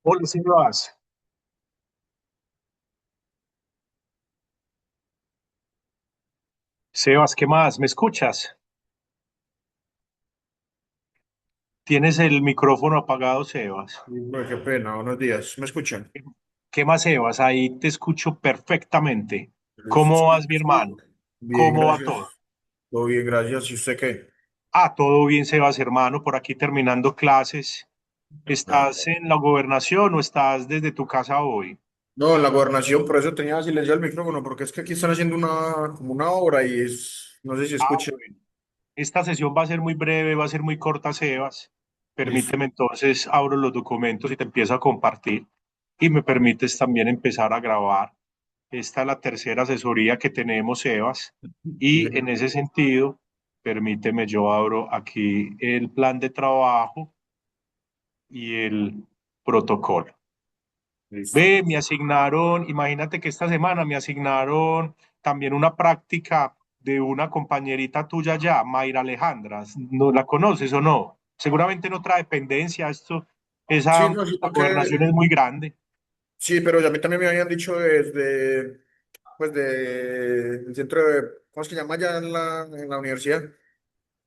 Hola, Sebas. Sebas, ¿qué más? ¿Me escuchas? Tienes el micrófono apagado, Sebas. Uy, qué pena, buenos días. ¿Me escuchan? ¿Qué más, Sebas? Ahí te escucho perfectamente. Listo, ¿Cómo sí, vas, mi sí. hermano? Bien, ¿Cómo va todo? gracias. Todo bien, gracias. ¿Y usted qué? Todo bien, Sebas, hermano, por aquí terminando clases. Ah, ¿Estás en la gobernación o estás desde tu casa hoy? no, en la gobernación, por eso tenía silenciado el micrófono, porque es que aquí están haciendo como una obra y no sé si escucha. Bueno. Esta sesión va a ser muy breve, va a ser muy corta, Sebas. Listo. Permíteme entonces, abro los documentos y te empiezo a compartir. Y me permites también empezar a grabar. Esta es la tercera asesoría que tenemos, Sebas, Sí, y en señor. ese sentido, permíteme, yo abro aquí el plan de trabajo y el protocolo. Listo. Ve, me asignaron, imagínate que esta semana me asignaron también una práctica de una compañerita tuya ya, Mayra Alejandra. ¿No la conoces o no? Seguramente en otra dependencia, Sí, esa, no, sí, la gobernación es muy grande. sí, pero a mí también me habían dicho desde, pues, el centro de, ¿cómo es que llama allá en la universidad?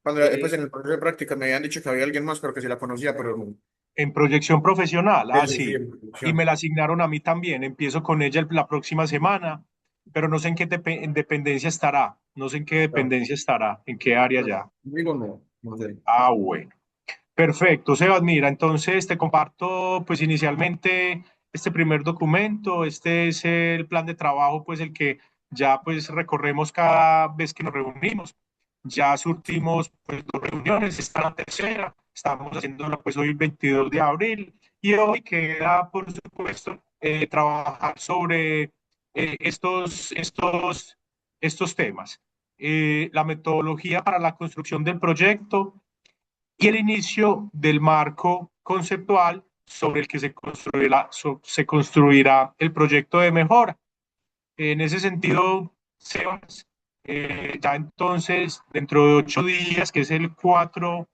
Cuando, pues, en el proceso de práctica me habían dicho que había alguien más, pero que sí la conocía, pero no. En proyección profesional, Eso sí, sí. en Y producción. me la asignaron a mí también. Empiezo con ella la próxima semana, pero no sé en qué en dependencia estará. No sé en qué No, dependencia estará, en qué área no, ya. conmigo no, no sé. Bueno. Perfecto, Sebas, mira, entonces te comparto pues inicialmente este primer documento. Este es el plan de trabajo, pues el que ya pues recorremos cada vez que nos reunimos. Ya surtimos pues dos reuniones, esta es la tercera, estamos haciéndola pues hoy 22 de abril y hoy queda por supuesto trabajar sobre estos temas. La metodología para la construcción del proyecto y el inicio del marco conceptual sobre el que se construirá el proyecto de mejora. En ese sentido, Sebas, ya entonces, dentro de 8 días, que es el 4,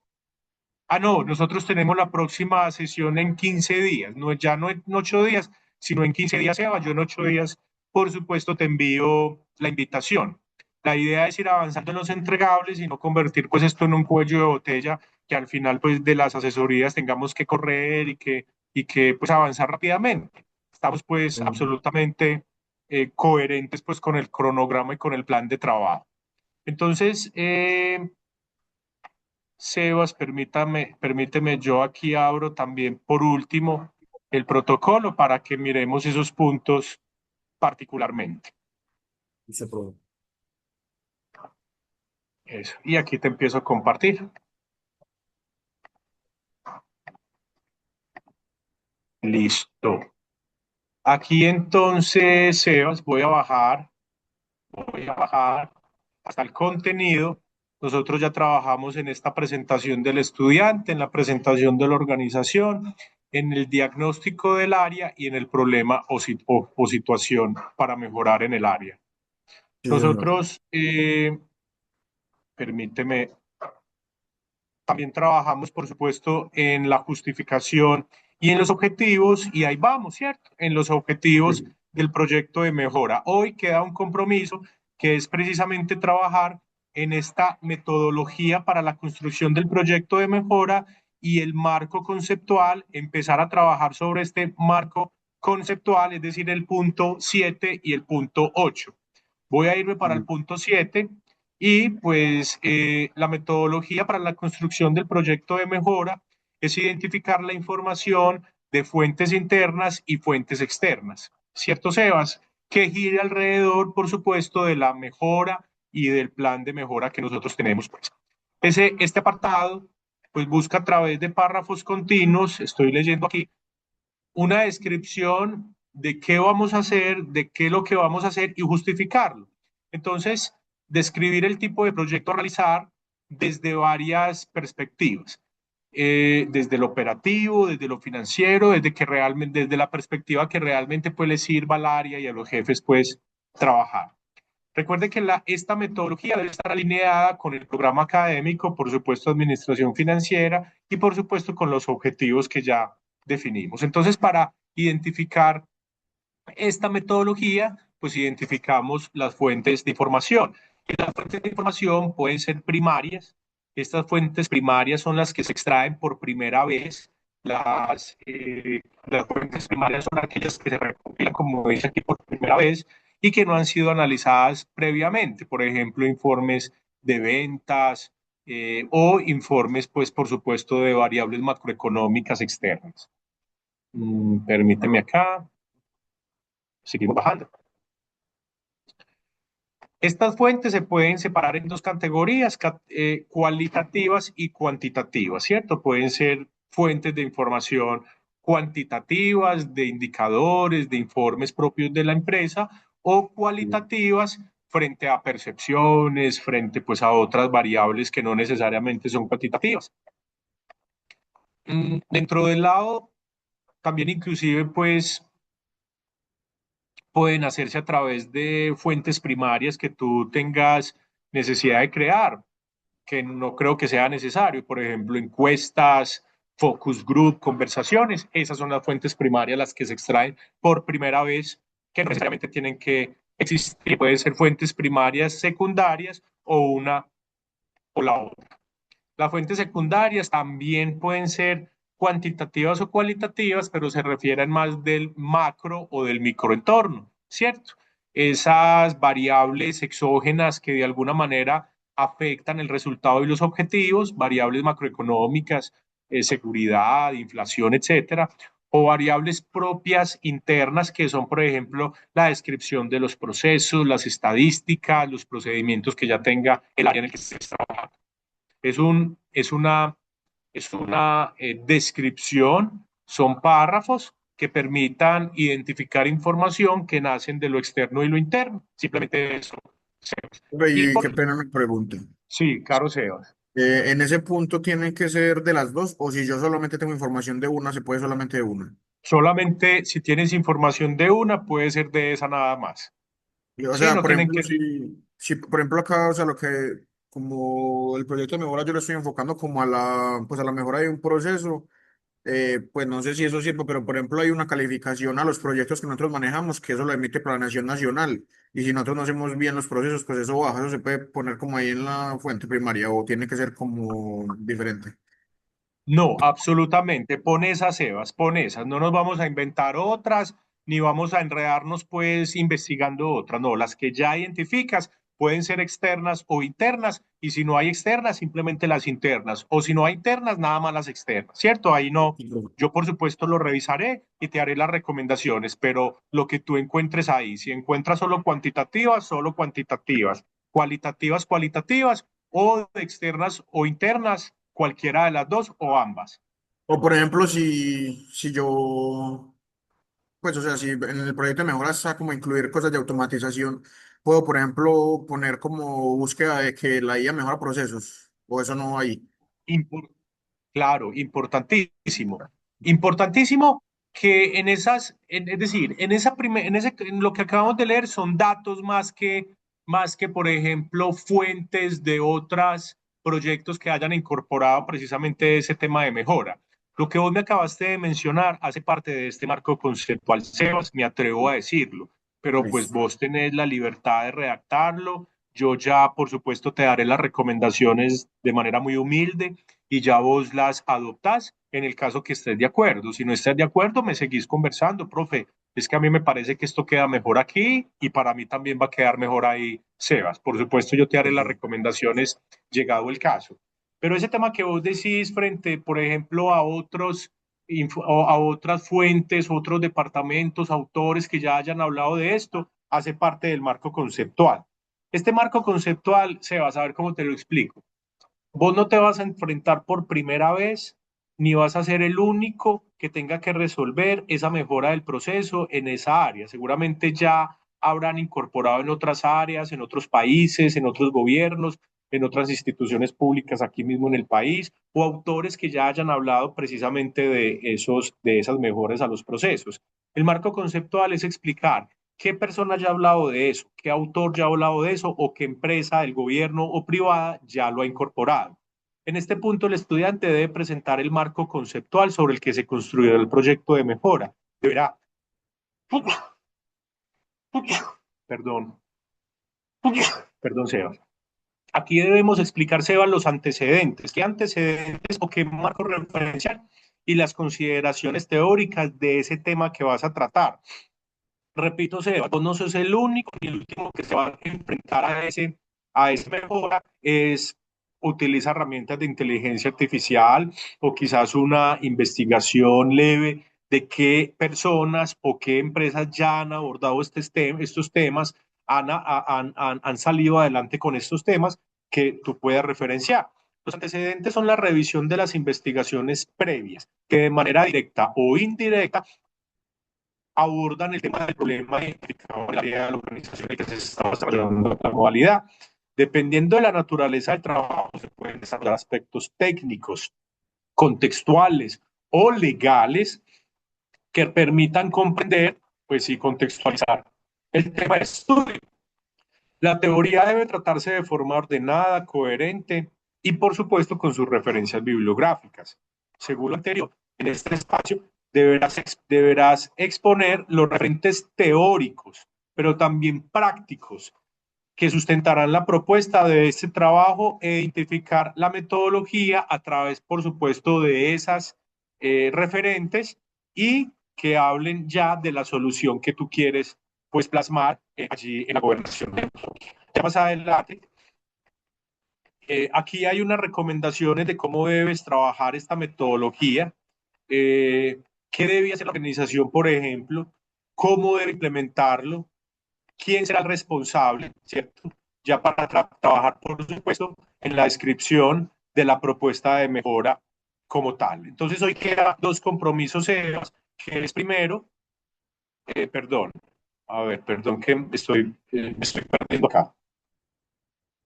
no, nosotros tenemos la próxima sesión en 15 días, no, ya no en 8 días, sino en 15 días, Sebas. Yo en 8 días, por supuesto, te envío la invitación. La idea es ir avanzando en los entregables y no convertir pues esto en un cuello de botella que al final pues de las asesorías tengamos que correr y que pues avanzar rápidamente. Estamos pues Mm. absolutamente coherentes pues con el cronograma y con el plan de trabajo. Entonces, Sebas, permíteme, yo aquí abro también por último el protocolo para que miremos esos puntos particularmente. Se probó. Eso. Y aquí te empiezo a compartir. Listo. Aquí entonces, Sebas, voy a bajar hasta el contenido. Nosotros ya trabajamos en esta presentación del estudiante, en la presentación de la organización, en el diagnóstico del área y en el problema o situación para mejorar en el área. Sí, señor. Nosotros, permíteme, también trabajamos, por supuesto, en la justificación y en los objetivos, y ahí vamos, ¿cierto? En los objetivos Sí. del proyecto de mejora. Hoy queda un compromiso que es precisamente trabajar en esta metodología para la construcción del proyecto de mejora y el marco conceptual, empezar a trabajar sobre este marco conceptual, es decir, el punto 7 y el punto 8. Voy a irme para el Mm. punto 7 y pues la metodología para la construcción del proyecto de mejora es identificar la información de fuentes internas y fuentes externas. ¿Cierto, Sebas? Que gire alrededor, por supuesto, de la mejora y del plan de mejora que nosotros tenemos. Pues. Este apartado pues busca a través de párrafos continuos, estoy leyendo aquí, una descripción de qué vamos a hacer, de qué es lo que vamos a hacer y justificarlo. Entonces, describir el tipo de proyecto a realizar desde varias perspectivas, desde lo operativo, desde lo financiero, desde la perspectiva que realmente pues le sirva al área y a los jefes pues trabajar. Recuerde que esta metodología debe estar alineada con el programa académico, por supuesto, administración financiera y por supuesto con los objetivos que ya definimos. Entonces, para identificar esta metodología, pues identificamos las fuentes de información. Y las fuentes de información pueden ser primarias. Estas fuentes primarias son las que se extraen por primera vez. Las fuentes primarias son aquellas que se recopilan, como dice aquí, por primera vez y que no han sido analizadas previamente. Por ejemplo, informes de ventas o informes, pues, por supuesto, de variables macroeconómicas externas. Permíteme acá. Seguimos bajando. Estas fuentes se pueden separar en dos categorías, cualitativas y cuantitativas, ¿cierto? Pueden ser fuentes de información cuantitativas, de indicadores, de informes propios de la empresa, o cualitativas frente a percepciones, frente pues a otras variables que no necesariamente son cuantitativas. Dentro del lado, también inclusive pues pueden hacerse a través de fuentes primarias que tú tengas necesidad de crear, que no creo que sea necesario. Por ejemplo, encuestas, focus group, conversaciones, esas son las fuentes primarias las que se extraen por primera vez, que no necesariamente tienen que existir. Pueden ser fuentes primarias secundarias o una o la otra. Las fuentes secundarias también pueden ser cuantitativas o cualitativas, pero se refieren más del macro o del microentorno, ¿cierto? Esas variables exógenas que de alguna manera afectan el resultado y los objetivos, variables macroeconómicas, seguridad, inflación, etcétera, o variables propias internas que son, por ejemplo, la descripción de los procesos, las estadísticas, los procedimientos que ya tenga el área en el que se está trabajando. Es, un, es una descripción, son párrafos que permitan identificar información que nacen de lo externo y lo interno. Simplemente eso. Y Y por, qué pena me pregunta. sí, claro, Sebas. En ese punto tienen que ser de las dos, o si yo solamente tengo información de una, se puede solamente de una. Solamente si tienes información de una, puede ser de esa nada más. O Sí, sea, no por tienen ejemplo, que... si por ejemplo acá, o sea, lo que, como el proyecto de mejora yo lo estoy enfocando como a pues a la mejora de un proceso, pues no sé si eso sirve, pero por ejemplo hay una calificación a los proyectos que nosotros manejamos, que eso lo emite Planeación Nacional, y si nosotros no hacemos bien los procesos, pues eso baja, eso se puede poner como ahí en la fuente primaria, o tiene que ser como diferente. No, absolutamente. Pon esas, Sebas, pon esas. No nos vamos a inventar otras, ni vamos a enredarnos pues investigando otras. No, las que ya identificas pueden ser externas o internas, y si no hay externas, simplemente las internas. O si no hay internas, nada más las externas, ¿cierto? Ahí no, yo por supuesto lo revisaré y te haré las recomendaciones, pero lo que tú encuentres ahí, si encuentras solo cuantitativas, cualitativas, cualitativas, o de externas o internas, cualquiera de las dos o ambas. O por ejemplo, si yo, pues o sea, si en el proyecto de mejora está como incluir cosas de automatización, puedo por ejemplo poner como búsqueda de que la IA mejora procesos, o eso no hay. Impor- claro, importantísimo. Importantísimo que en esas, es decir, en lo que acabamos de leer son datos más que, por ejemplo, fuentes de otros proyectos que hayan incorporado precisamente ese tema de mejora. Lo que vos me acabaste de mencionar hace parte de este marco conceptual, Sebas, me atrevo a decirlo, pero pues Listo. vos tenés la libertad de redactarlo. Yo ya, por supuesto, te daré las recomendaciones de manera muy humilde y ya vos las adoptás en el caso que estés de acuerdo. Si no estás de acuerdo, me seguís conversando, profe. Es que a mí me parece que esto queda mejor aquí y para mí también va a quedar mejor ahí, Sebas. Por supuesto, yo te haré las recomendaciones llegado el caso. Pero ese tema que vos decís frente, por ejemplo, a a otras fuentes, otros departamentos, autores que ya hayan hablado de esto, hace parte del marco conceptual. Este marco conceptual, Sebas, a ver cómo te lo explico. Vos no te vas a enfrentar por primera vez, ni vas a ser el único que tenga que resolver esa mejora del proceso en esa área. Seguramente ya habrán incorporado en otras áreas, en otros países, en otros gobiernos, en otras instituciones públicas aquí mismo en el país, o autores que ya hayan hablado precisamente de esas mejoras a los procesos. El marco conceptual es explicar qué persona ya ha hablado de eso, qué autor ya ha hablado de eso o qué empresa del gobierno o privada ya lo ha incorporado. En este punto, el estudiante debe presentar el marco conceptual sobre el que se construirá el proyecto de mejora. Deberá, perdón, perdón, Sebas. Aquí debemos explicar, Sebas, los antecedentes. ¿Qué antecedentes o qué marco referencial y las consideraciones teóricas de ese tema que vas a tratar? Repito, Sebas, vos no sos el único ni el último que se va a enfrentar a esa mejora. Utiliza herramientas de inteligencia artificial o quizás una investigación leve de qué personas o qué empresas ya han abordado estos temas, han salido adelante con estos temas que tú puedas referenciar. Los antecedentes son la revisión de las investigaciones previas, que de manera directa o indirecta abordan el tema del problema identificado en el área de la organización en que se está desarrollando la modalidad. Dependiendo de la naturaleza del trabajo, se pueden desarrollar aspectos técnicos, contextuales o legales que permitan comprender, pues, y contextualizar el tema de estudio. La teoría debe tratarse de forma ordenada, coherente y, por supuesto, con sus referencias bibliográficas. Según lo anterior, en este espacio deberás exponer los referentes teóricos, pero también prácticos, que sustentarán la propuesta de este trabajo e identificar la metodología a través, por supuesto, de esas referentes y que hablen ya de la solución que tú quieres pues plasmar allí en la gobernación. Ya más adelante, aquí hay unas recomendaciones de cómo debes trabajar esta metodología, qué debe hacer la organización, por ejemplo, cómo debe implementarlo, quién será el responsable, ¿cierto? Ya para trabajar, por supuesto, en la descripción de la propuesta de mejora como tal. Entonces, hoy quedan dos compromisos, Sebas, que es primero, perdón, a ver, perdón que me estoy perdiendo acá.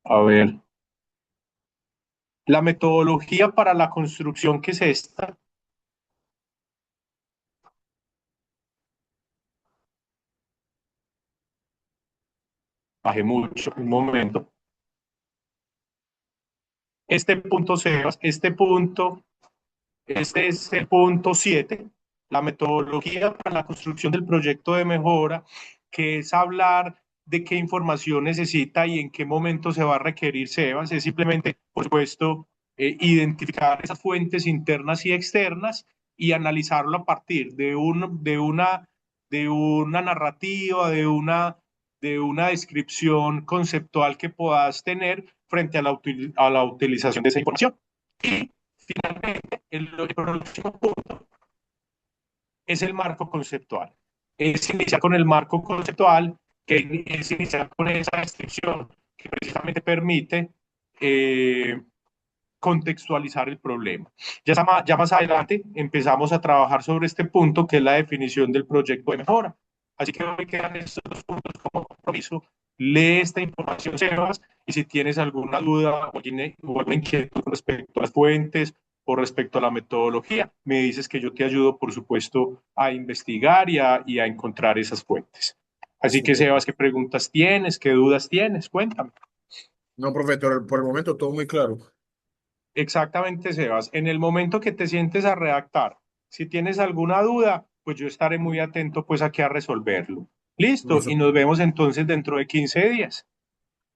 A ver, la metodología para la construcción, que es esta, bajé mucho, un momento. Este punto, Sebas, este es el punto 7, la metodología para la construcción del proyecto de mejora, que es hablar de qué información necesita y en qué momento se va a requerir, Sebas. Es simplemente, por supuesto, identificar esas fuentes internas y externas y analizarlo a partir de una narrativa, de una descripción conceptual que puedas tener frente a la utilización de esa información. Y finalmente, el próximo punto es el marco conceptual. Es iniciar con el marco conceptual, que es iniciar con esa descripción que precisamente permite contextualizar el problema. Ya más adelante empezamos a trabajar sobre este punto, que es la definición del proyecto de mejora. Así que hoy quedan estos dos puntos como compromiso. Lee esta información, Sebas, y si tienes alguna duda o alguna inquietud respecto a las fuentes o respecto a la metodología, me dices que yo te ayudo, por supuesto, a investigar y a encontrar esas fuentes. Así Sí, que, Sebas, ¿qué preguntas tienes? ¿Qué dudas tienes? Cuéntame. no, profe, por el momento todo muy claro. Exactamente, Sebas. En el momento que te sientes a redactar, si tienes alguna duda, pues yo estaré muy atento pues aquí a resolverlo. Listo, Listo, y nos vemos entonces dentro de 15 días.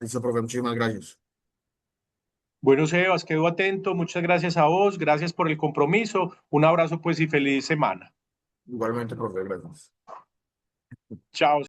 listo, profe, muchísimas gracias. Bueno, Sebas, quedo atento. Muchas gracias a vos, gracias por el compromiso. Un abrazo pues y feliz semana. Igualmente, profe, gracias. Chao.